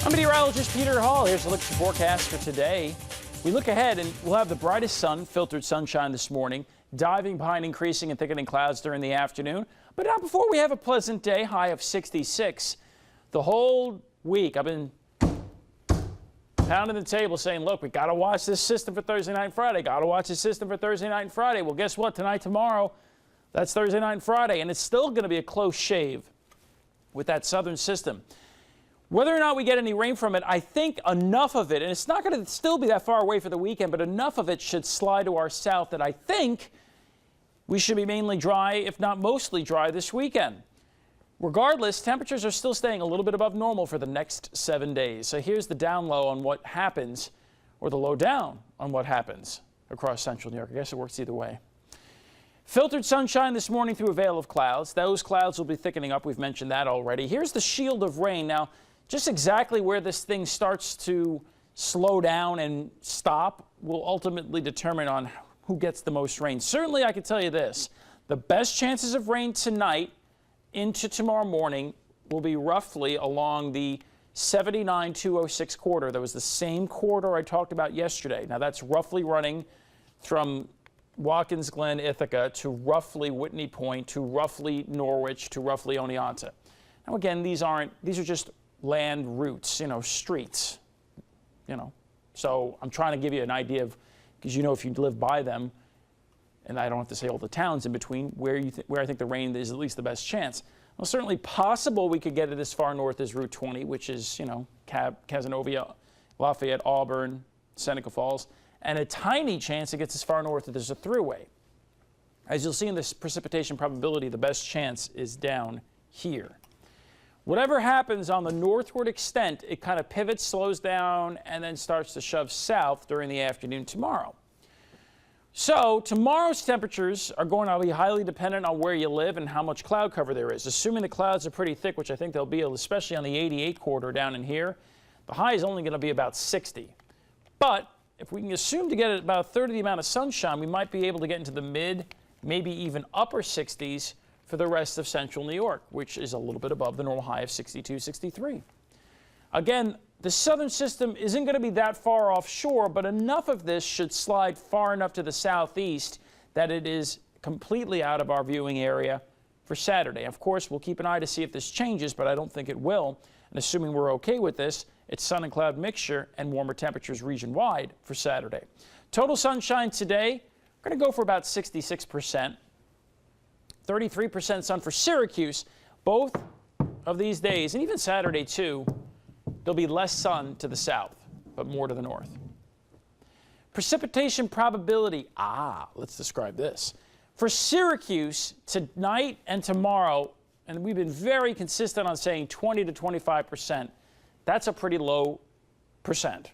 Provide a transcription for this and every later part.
I'm meteorologist Peter Hall. Here's a look at the forecast for today. We look ahead and we'll have the brightest sun, filtered sunshine this morning, diving behind increasing and thickening clouds during the afternoon. But not before we have a pleasant day, high of 66. The whole week I've been pounding the table saying, look, we got to watch this system for Thursday night and Friday. Got to watch this system for Thursday night and Friday. Well, guess what? Tonight, tomorrow, that's Thursday night and Friday. And it's still going to be a close shave with that southern system. Whether or not we get any rain from it, I think enough of it, and it's not going to still be that far away for the weekend, but enough of it should slide to our south that I think we should be mainly dry, if not mostly dry, this weekend. Regardless, temperatures are still staying a little bit above normal for the next 7 days. So here's the down low on what happens, or the low down on what happens across central New York. I guess it works either way. Filtered sunshine this morning through a veil of clouds. Those clouds will be thickening up. We've mentioned that already. Here's the shield of rain. Now, just exactly where this thing starts to slow down and stop will ultimately determine on who gets the most rain. Certainly, I can tell you this. The best chances of rain tonight into tomorrow morning will be roughly along the 79-206 corridor. That was the same corridor I talked about yesterday. Now, that's roughly running from Watkins Glen, Ithaca, to roughly Whitney Point, to roughly Norwich, to roughly Oneonta. Now, again, these are just land routes, streets, So I'm trying to give you an idea of, because if you live by them, and I don't have to say all the towns in between, where I think the rain is at least the best chance. Well, certainly possible we could get it as far north as Route 20, which is, Cazenovia, Lafayette, Auburn, Seneca Falls, and a tiny chance it gets as far north as there's a thruway. As you'll see in this precipitation probability, the best chance is down here. Whatever happens on the northward extent, it kind of pivots, slows down, and then starts to shove south during the afternoon tomorrow. So tomorrow's temperatures are going to be highly dependent on where you live and how much cloud cover there is. Assuming the clouds are pretty thick, which I think they'll be, especially on the 88 corridor down in here, the high is only going to be about 60. But if we can assume to get about a third of the amount of sunshine, we might be able to get into the mid, maybe even upper 60s for the rest of central New York, which is a little bit above the normal high of 62, 63. Again, the southern system isn't going to be that far offshore, but enough of this should slide far enough to the southeast that it is completely out of our viewing area for Saturday. Of course, we'll keep an eye to see if this changes, but I don't think it will. And assuming we're okay with this, it's sun and cloud mixture and warmer temperatures region-wide for Saturday. Total sunshine today, we're going to go for about 66%. 33% sun for Syracuse. Both of these days, and even Saturday too, there'll be less sun to the south, but more to the north. Precipitation probability, let's describe this. For Syracuse, tonight and tomorrow, and we've been very consistent on saying 20 to 25%, that's a pretty low percent.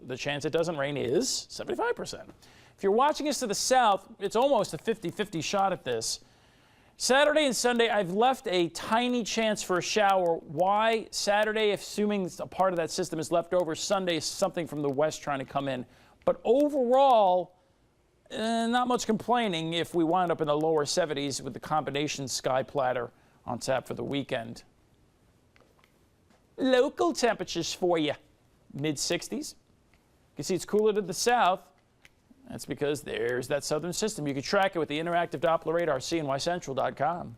The chance it doesn't rain is 75%. If you're watching us to the south, it's almost a 50-50 shot at this. Saturday and Sunday, I've left a tiny chance for a shower. Why? Saturday, assuming a part of that system is left over. Sunday, something from the west trying to come in. But overall, not much complaining if we wind up in the lower 70s with the combination sky platter on tap for the weekend. Local temperatures for you, mid-60s. You can see it's cooler to the south. That's because there's that southern system. You can track it with the interactive Doppler radar, cnycentral.com.